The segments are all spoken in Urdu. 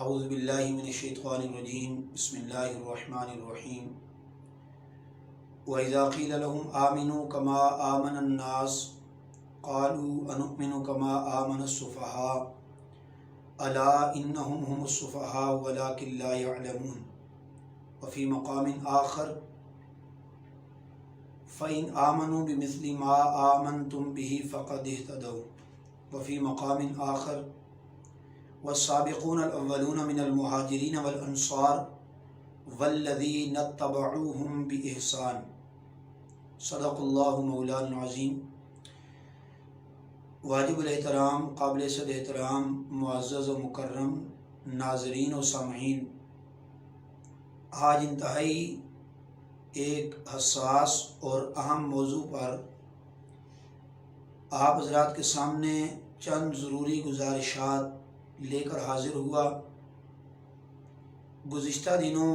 اعوذ باللہ من الشیطان الرجیم بسم اللہ الرحمن الرحیم وَإِذَا قِيلَ لَهُمْ آمِنُوا كَمَا آمَنَ النَّاسُ قَالُوا أَنُؤْمِنُ كَمَا آمَنَ السُّفَهَاءُ أَلَا إِنَّهُمْ هُمُ السُّفَهَاءُ وَلَكِنْ لَا يَعْلَمُونَ وفي مقام آخر فَإِنْ آمَنُوا بِمِثْلِ مَا آمَنْتُمْ بِهِ فَقَدِ اهْتَدَوْا وفي مقام آخر والسابقون الأولون من المهاجرين والأنصار والذين اتبعوهم بإحسان صدق اللہ مولانا العظیم۔ واجب الاحترام، قابل صد احترام، معزز و مکرم ناظرین و سامعین، آج انتہائی ایک حساس اور اہم موضوع پر آپ حضرات کے سامنے چند ضروری گزارشات لے کر حاضر ہوا۔ گزشتہ دنوں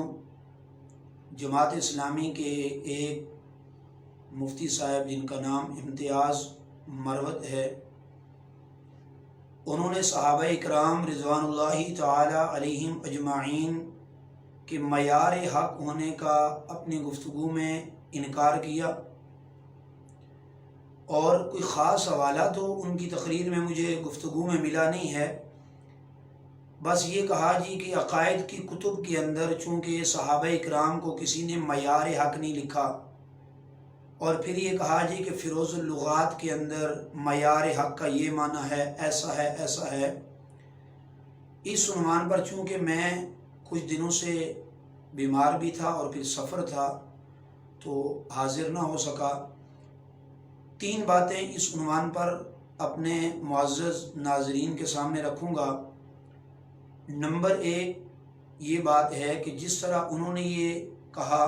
جماعت اسلامی کے ایک مفتی صاحب جن کا نام امتیاز مروت ہے، انہوں نے صحابہ اکرام رضوان اللہ تعالی علیہم اجمعین کے معیار حق ہونے کا اپنی گفتگو میں انکار کیا، اور کوئی خاص حوالہ تو ان کی تقریر میں مجھے گفتگو میں ملا نہیں ہے، بس یہ کہا جی کہ عقائد کی کتب کے اندر چونکہ صحابہ اکرام کو کسی نے معیار حق نہیں لکھا، اور پھر یہ کہا جی کہ فیروز اللغات کے اندر معیار حق کا یہ معنی ہے، ایسا ہے ایسا ہے۔ اس عنوان پر چونکہ میں کچھ دنوں سے بیمار بھی تھا اور پھر سفر تھا تو حاضر نہ ہو سکا۔ تین باتیں اس عنوان پر اپنے معزز ناظرین کے سامنے رکھوں گا۔ نمبر ایک یہ بات ہے کہ جس طرح انہوں نے یہ کہا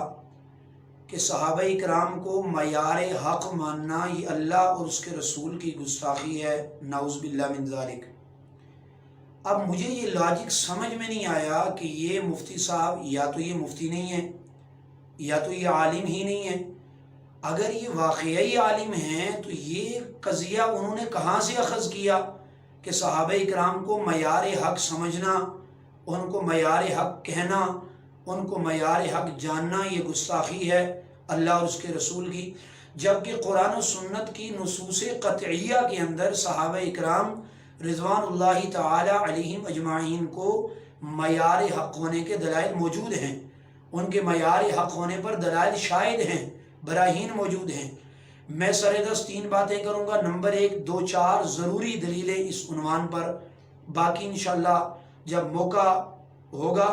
کہ صحابہ اکرام کو معیار حق ماننا یہ اللہ اور اس کے رسول کی گستاخی ہے، نعوذ باللہ من ذالک۔ اب مجھے یہ لاجک سمجھ میں نہیں آیا کہ یہ مفتی صاحب یا تو یہ مفتی نہیں ہے یا تو یہ عالم ہی نہیں ہے۔ اگر یہ واقعی عالم ہیں تو یہ قضیہ انہوں نے کہاں سے اخذ کیا کہ صحابہ اکرام کو معیار حق سمجھنا، ان کو معیار حق کہنا، ان کو معیار حق جاننا یہ گستاخی ہے اللہ اور اس کے رسول کی، جبکہ قرآن و سنت کی نصوص قطعیہ کے اندر صحابہ اکرام رضوان اللہ تعالی علیہم اجمعین کو معیار حق ہونے کے دلائل موجود ہیں، ان کے معیار حق ہونے پر دلائل شاہد ہیں، براہین موجود ہیں۔ میں سرے دست تین باتیں کروں گا۔ نمبر ایک، دو چار ضروری دلیلیں اس عنوان پر، باقی انشاءاللہ جب موقع ہوگا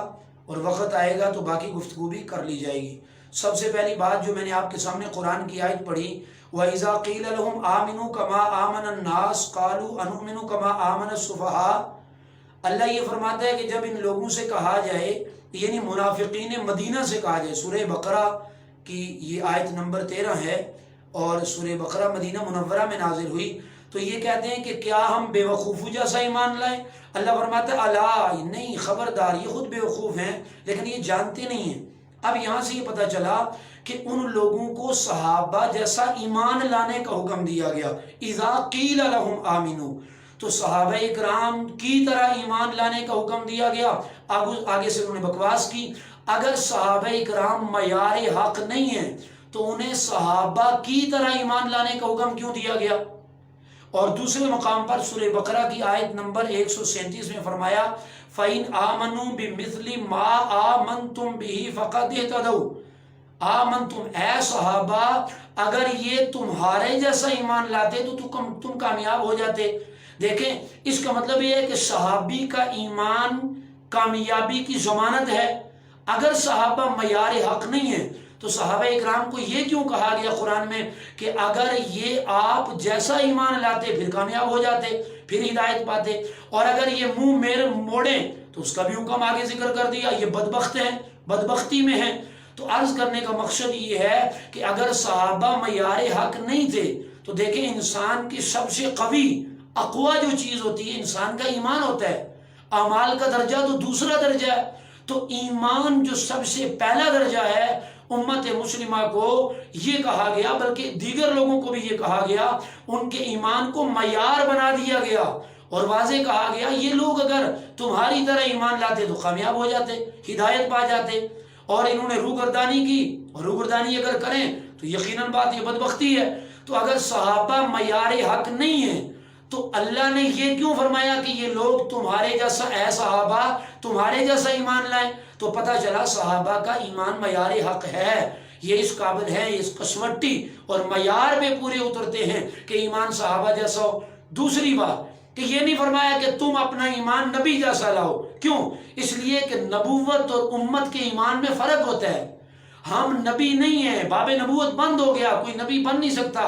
اور وقت آئے گا تو باقی گفتگو بھی کر لی جائے گی۔ سب سے پہلی بات جو میں نے آپ کے سامنے قرآن کی آیت پڑھی، وَإِذَا قِيلَ لَهُمْ آمِنُوا كَمَا آمَنَ النَّاسُ قَالُوا أَنُؤْمِنُ كَمَا آمَنَ السُّفَهَاءُ۔ اللہ یہ فرماتا ہے کہ جب ان لوگوں سے کہا جائے، یعنی منافقین مدینہ سے کہا جائے، سورہ بقرہ کی یہ آیت نمبر 13 ہے اور سورہ بقرہ مدینہ منورہ میں نازل ہوئی، تو یہ کہتے ہیں کہ کیا ہم بے وقوفوں جیسا ایمان لائیں؟ اللہ فرماتا ہے الا، نہیں، خبردار، یہ خود بے وقوف ہیں لیکن یہ جانتے نہیں ہیں۔ اب یہاں سے یہ پتہ چلا کہ ان لوگوں کو صحابہ جیسا ایمان لانے کا حکم دیا گیا۔ اذا قیل لہم آمنو، تو صحابہ اکرام کی طرح ایمان لانے کا حکم دیا گیا۔ آگے سے انہوں نے بکواس کی، اگر صحابہ اکرام معیار حق نہیں ہیں تو انہیں صحابہ کی طرح ایمان لانے کا حکم کیوں دیا گیا؟ اور دوسرے مقام پر سورہ بقرہ کی آیت نمبر 137 میں فرمایا فَإِنْ آمَنُوا بِمِثْلِ مَا آمَنْتُمْ بِهِ فَقَدْ اهْتَدَوْا۔ آمنتم، اے صحابہ اگر یہ تمہارے جیسا ایمان لاتے تو تم کامیاب ہو جاتے۔ دیکھیں، اس کا مطلب یہ ہے کہ صحابی کا ایمان کامیابی کی ضمانت ہے۔ اگر صحابہ معیار حق نہیں ہیں تو صحابہ اکرام کو یہ کیوں کہا گیا قرآن میں کہ اگر یہ آپ جیسا ایمان لاتے پھر کامیاب ہو جاتے، پھر ہدایت پاتے، اور اگر یہ منہ میرے موڑیں تو اس کا بھی حکم آگے ذکر کر دیا، یہ بدبخت ہیں، بدبختی میں ہیں۔ تو عرض کرنے کا مقصد یہ ہے کہ اگر صحابہ معیار حق نہیں تھے تو دیکھیں انسان کی سب سے قوی اقوی جو چیز ہوتی ہے انسان کا ایمان ہوتا ہے، اعمال کا درجہ تو دوسرا درجہ ہے، تو ایمان جو سب سے پہلا درجہ ہے امت مسلمہ کو یہ کہا گیا، بلکہ دیگر لوگوں کو بھی یہ کہا گیا، ان کے ایمان کو معیار بنا دیا گیا اور واضح کہا گیا یہ لوگ اگر تمہاری طرح ایمان لاتے تو کامیاب ہو جاتے، ہدایت پا جاتے، اور انہوں نے روگردانی کی، اور روگردانی اگر کریں تو یقیناً بات یہ بدبختی ہے۔ تو اگر صحابہ معیار حق نہیں ہیں تو اللہ نے یہ کیوں فرمایا کہ یہ لوگ تمہارے جیسا، اے صحابہ تمہارے جیسا ایمان لائیں؟ تو پتہ چلا صحابہ کا ایمان معیار حق ہے، یہ اس قابل ہے، اس کسوٹی اور معیار پہ پورے اترتے ہیں کہ ایمان صحابہ جیسا ہو۔ دوسری بات کہ یہ نہیں فرمایا کہ تم اپنا ایمان نبی جیسا لاؤ، کیوں؟ اس لیے کہ نبوت اور امت کے ایمان میں فرق ہوتا ہے۔ ہم نبی نہیں ہیں، باب نبوت بند ہو گیا، کوئی نبی بن نہیں سکتا۔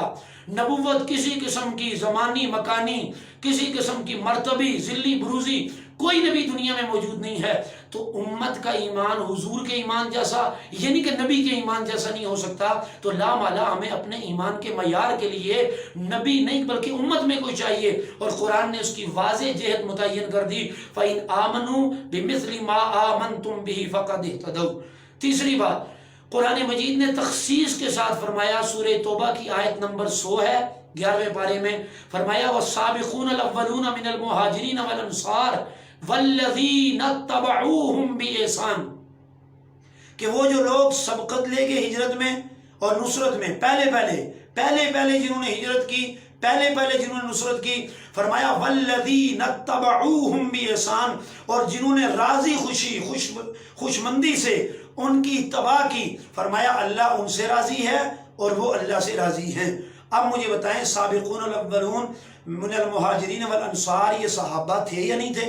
نبوت کسی قسم کی زمانی مکانی، کسی قسم کی مرتبی ذلی بروزی کوئی نبی دنیا میں موجود نہیں ہے۔ تو امت کا ایمان حضور کے ایمان جیسا، یہ نہیں کہ نبی کے ایمان جیسا نہیں ہو سکتا۔ تو لا مالا ہمیں اپنے ایمان کے معیار کے لیے نبی نہیں بلکہ امت میں کوئی چاہیے، اور قرآن نے اس کی واضح جہت متعین کر دی، فَإِنْ آمَنُوا بِمِثْلِ مَا آمَنْتُمْ بِهِ فَقَدِ اهْتَدَوْا۔ تیسری بات قرآن مجید نے تخصیص کے ساتھ فرمایا، سورہ توبہ کی آیت نمبر 100 ہے 11ویں پارے میں، فرمایا وَالسَّابِقُونَ الْأَوَّلُونَ مِنَ الْمُهَاجِرِينَ وَالْأَنصَارِ وَالَّذِينَ اتَّبَعُوهُمْ بِإِحْسَانٍ، کہ وہ جو لوگ سبقت لے کے ہجرت میں اور نصرت میں پہلے پہلے جنہوں نے ہجرت کی، پہلے جنہوں نے نصرت کی، فرمایا وَالَّذِينَ اتَّبَعُوهُمْ بِإِحْسَانٍ، اور جنہوں نے راضی خوشی خوشمندی سے ان کی اتباع کی، فرمایا اللہ ان سے راضی ہے اور وہ اللہ سے راضی ہیں۔ اب مجھے بتائیں سابقون الاولون من المہاجرین والانصار یہ صحابہ تھے یا نہیں تھے؟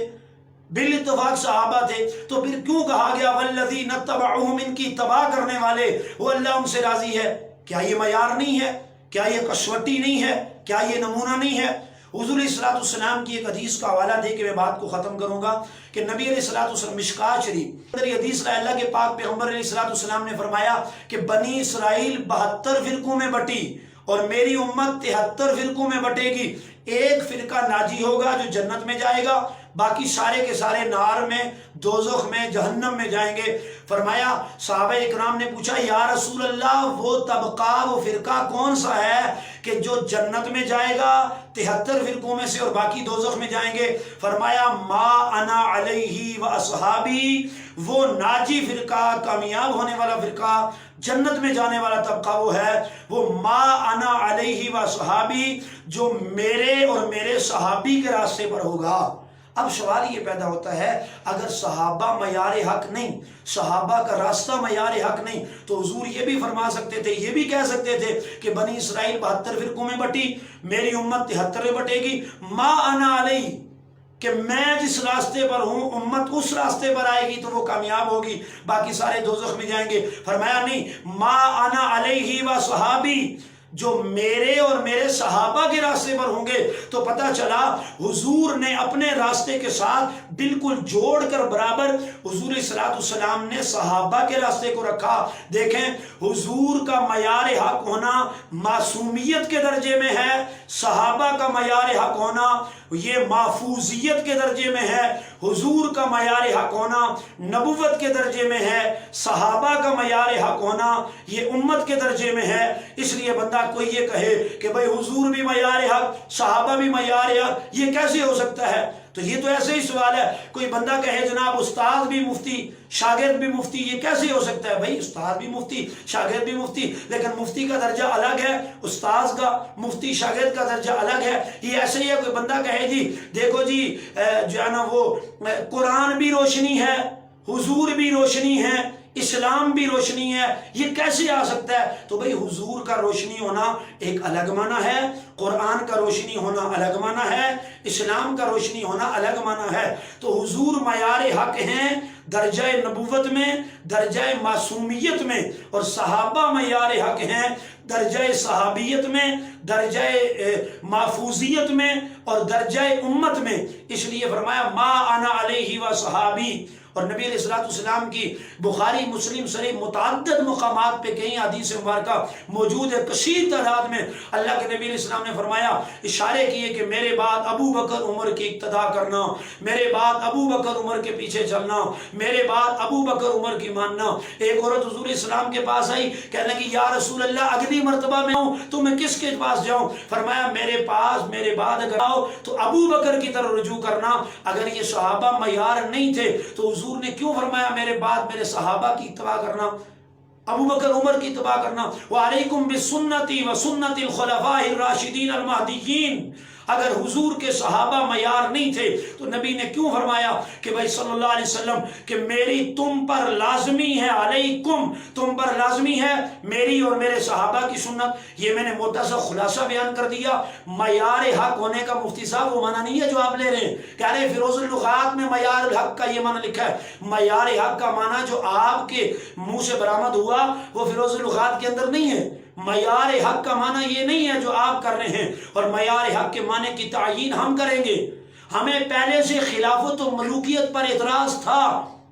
بالاتفاق صحابہ تھے، تو پھر کیوں کہا گیا والذین اتبعوہم، ان کی اتباع کرنے والے وہ اللہ ان سے راضی ہے؟ کیا یہ معیار نہیں ہے؟ کیا یہ کسوٹی نہیں ہے؟ کیا یہ نمونہ نہیں ہے؟ حضور علیہ السلام کی ایک حدیث کا حوالہ دے کے میں بات کو ختم کروں گا کہ نبی علیہ السلام مشکات شریف اندر یہ حدیث اللہ کے پاک پیغمبر علیہ السلام نے فرمایا کہ بنی اسرائیل 72 فرقوں میں بٹی اور میری امت 73 فرقوں میں بٹے گی، ایک فرقہ ناجی ہوگا جو جنت میں جائے گا، باقی سارے کے سارے نار میں، دوزخ میں، جہنم میں جائیں گے۔ فرمایا صحابہ اکرام نے پوچھا یا رسول اللہ وہ طبقہ وہ فرقہ کون سا ہے کہ جو جنت میں جائے گا 73 فرقوں میں سے اور باقی دوزخ میں جائیں گے؟ فرمایا ما انا علیہ و اصحابی، وہ ناجی فرقہ، کامیاب ہونے والا فرقہ، جنت میں جانے والا طبقہ وہ ہے، وہ ما انا علیہ و صحابی، جو میرے اور میرے صحابی کے راستے پر ہوگا۔ اب سوال یہ پیدا ہوتا ہے اگر صحابہ معیار حق نہیں، صحابہ کا راستہ معیار حق نہیں، تو حضور یہ بھی فرما سکتے تھے، یہ بھی کہہ سکتے تھے کہ بنی اسرائیل 72 فرقوں میں بٹی، میری امت 73 میں بٹے گی، ما انا علیہ، کہ میں جس راستے پر ہوں امت اس راستے پر آئے گی تو وہ کامیاب ہوگی، باقی سارے دوزخ میں جائیں گے۔ فرمایا نہیں، ما انا علیہ و صحابی، جو میرے اور میرے صحابہ کے راستے پر ہوں گے۔ تو پتہ چلا حضور نے اپنے راستے کے ساتھ بالکل جوڑ کر برابر حضور صلی اللہ علیہ وسلم نے صحابہ کے راستے کو رکھا۔ دیکھیں حضور کا معیار حق ہونا معصومیت کے درجے میں ہے، صحابہ کا معیار حق ہونا یہ محفوظیت کے درجے میں ہے، حضور کا معیار حق ہونا نبوت کے درجے میں ہے، صحابہ کا معیار حق ہونا یہ امت کے درجے میں ہے۔ اس لیے بندہ کوئی یہ کہے کہ بھئی حضور بھی معیار حق، صحابہ بھی معیار حق، یہ کیسے ہو سکتا ہے؟ تو یہ تو ایسے ہی سوال ہے، کوئی بندہ کہے جناب استاد بھی مفتی شاگرد بھی مفتی، یہ کیسے ہو سکتا ہے؟ بھائی استاد بھی مفتی شاگرد بھی مفتی، لیکن مفتی کا درجہ الگ ہے، استاد کا مفتی شاگرد کا درجہ الگ ہے۔ یہ ایسے ہی ہے کوئی بندہ کہے جی دیکھو جی جو ہے نا وہ قرآن بھی روشنی ہے، حضور بھی روشنی ہے، اسلام بھی روشنی ہے، یہ کیسے آ سکتا ہے؟ تو بھئی حضور کا روشنی ہونا ایک الگ معنی ہے، قرآن کا روشنی ہونا الگ معنی ہے، اسلام کا روشنی ہونا الگ معنی ہے۔ تو حضور معیار حق ہیں درجہ نبوت میں، درجہ معصومیت میں، اور صحابہ معیار حق ہیں درجہ صحابیت میں، درجہ محفوظیت میں اور درجہ امت میں۔ اس لیے فرمایا ما انا علیہ و صحابی، اور نبی علیہ السلام کی بخاری مسلم صحیح متعدد مقامات پہ کئی حدیث مبارکہ موجود ہے، کثیر تعداد میں اللہ کے نبی علیہ السلام نے فرمایا، اشارے کیے کہ میرے بعد ابو بکر عمر کی اقتدا کرنا، میرے بعد ابو بکر عمر کے پیچھے چلنا، میرے بعد ابو بکر عمر کی ماننا۔ ایک عورت حضور اسلام کے پاس آئی، کہنے لگی یا رسول اللہ اگلی مرتبہ میں ہوں تو میں کس کے پاس جاؤں؟ فرمایا میرے پاس میرے بعد اگر آؤ تو ابو بکر کی طرف رجوع کرنا۔ اگر یہ صحابہ معیار نہیں تھے تو حضور نے کیوں فرمایا میرے بعد میرے صحابہ کی اتباع کرنا، ابو بکر عمر کی اتباع کرنا؟ وعلیکم بسنتی وسنت الخلفاء الراشدین المہدیین۔ اگر حضور کے صحابہ معیار نہیں تھے تو نبی نے کیوں فرمایا کہ بھائی صلی اللہ علیہ وسلم کہ میری تم پر لازمی ہے، علیکم تم پر لازمی ہے میری اور میرے صحابہ کی سنت۔ یہ میں نے موٹا سا خلاصہ بیان کر دیا۔ معیار حق ہونے کا مفتی صاحب وہ معنی نہیں ہے جو آپ لے رہے ہیں، کہہ رہے فیروز اللغات میں معیار الحق کا یہ معنی لکھا ہے۔ معیار حق کا معنی جو آپ کے منہ سے برآمد ہوا وہ فیروز اللغات کے اندر نہیں ہے۔ معیار حق کا معنی یہ نہیں ہے جو آپ کر رہے ہیں، اور معیار حق کے معنی کی تعیین ہم کریں گے۔ ہمیں پہلے سے خلافت و ملوکیت پر اعتراض تھا،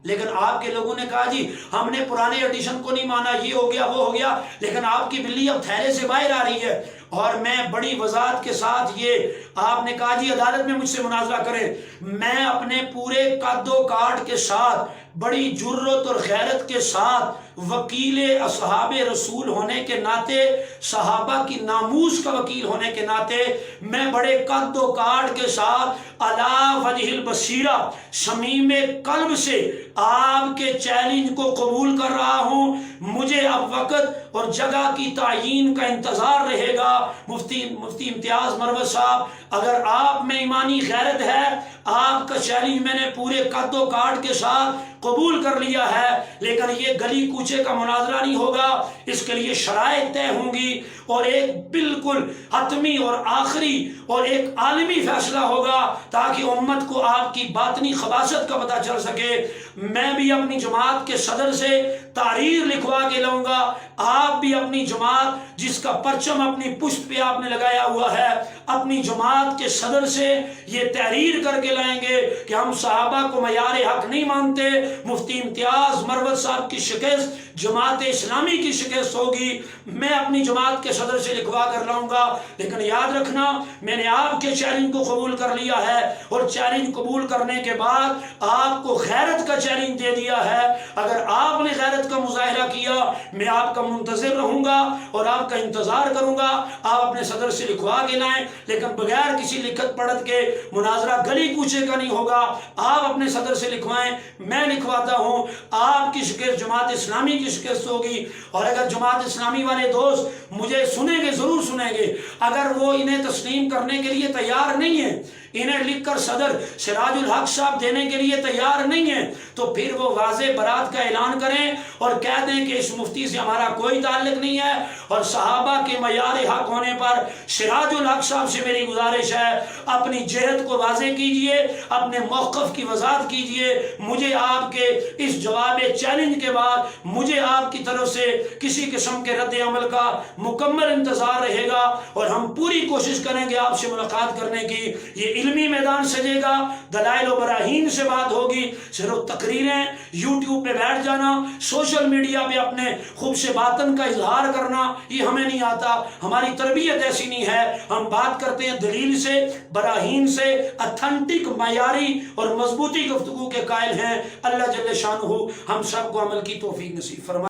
لیکن آپ کے لوگوں نے کہا جی ہم نے پرانے ایڈیشن کو نہیں مانا، یہ ہو گیا وہ ہو گیا، لیکن آپ کی بلی اب تھیلے سے باہر آ رہی ہے۔ اور میں بڑی وضاحت کے ساتھ یہ آپ نے کہا جی عدالت میں مجھ سے مناظرہ کریں، میں اپنے پورے قد و کاٹ کے ساتھ بڑی جرت اور غیرت کے ساتھ وکیل اصحاب رسول ہونے کے ناطے، صحابہ کی ناموس کا وکیل ہونے کے ناطے میں بڑے قد و کاٹ کے ساتھ علی وجہ البصیرہ صمیم قلب سے آپ کے چیلنج کو قبول کر رہا ہوں۔ مجھے اب وقت اور جگہ کی تعیین کا انتظار رہے گا۔ مفتی امتیاز مروت صاحب، اگر آپ میں ایمانی غیرت ہے، آپ کا چیلنج میں نے پورے قد و کاٹ کے ساتھ قبول کر لیا ہے، لیکن یہ گلی کوچے کا مناظرہ نہیں ہوگا، اس کے لیے شرائط طے ہوں گی اور ایک بالکل حتمی اور آخری اور ایک عالمی فیصلہ ہوگا تاکہ امت کو آپ کی باطنی خباثت کا پتہ چل سکے۔ میں بھی اپنی جماعت کے صدر سے تحریر لکھوا کے لاؤں گا، آپ بھی اپنی جماعت جس کا پرچم اپنی پشت پہ آپ نے لگایا ہوا ہے، اپنی جماعت کے صدر سے یہ تحریر کر کے لائیں گے کہ ہم صحابہ کو معیار حق نہیں مانتے۔ مفتی امتیاز مروت صاحب کی شکست جماعت اسلامی کی شکست ہوگی، میں اپنی جماعت کے صدر سے لکھوا کر لاؤں گا۔ لیکن یاد رکھنا میں نے آپ کے چیلنج کو قبول کر لیا ہے، اور چیلنج قبول کرنے کے بعد آپ کو غیرت کا چیلنج دے دیا ہے۔ اگر آپ نے غیرت کا مظاہرہ کیا میں آپ کا منتظر رہوں گا اور آپ کا انتظار کروں گا، آپ اپنے صدر سے لکھوا کے لائیں، لیکن بغیر کسی لکھت پڑھت کے مناظرہ گلی کوچے کا نہیں ہوگا۔ آپ اپنے صدر سے لکھوائیں، میں لکھواتا ہوں، آپ کی شکست جماعت اسلامی کی شکست ہوگی۔ اور اگر جماعت اسلامی والے دوست مجھے سنیں گے، ضرور سنیں گے، اگر وہ انہیں تسلیم کرنے کے لیے تیار نہیں ہے، انہیں لکھ کر صدر سراج الحق صاحب دینے کے لیے تیار نہیں ہے، تو پھر وہ واضح برات کا اعلان کریں اور کہہ دیں کہ اس مفتی سے ہمارا کوئی تعلق نہیں ہے، اور صحابہ کے معیار حق ہونے پر سراج الحق صاحب سے میری گزارش ہے اپنی جہت کو واضح کیجئے، اپنے موقف کی وضاحت کیجئے۔ مجھے آپ کے اس جواب چیلنج کے بعد مجھے آپ کی طرف سے کسی قسم کے رد عمل کا مکمل انتظار رہے گا، اور ہم پوری کوشش کریں گے آپ سے ملاقات کرنے کی۔ یہ علمی میدان سجے گا، دلائل و براہین سے بات ہوگی، صرف تقریریں یوٹیوب پہ بیٹھ جانا، سوشل میڈیا پہ اپنے خوب سے باطن کا اظہار کرنا، یہ ہمیں نہیں آتا، ہماری تربیت ایسی نہیں ہے۔ ہم بات کرتے ہیں دلیل سے، براہین سے، اتھنٹک معیاری اور مضبوطی گفتگو کے قائل ہیں۔ اللہ جل شانہ ہم سب کو عمل کی توفیق نصیب فرمائے۔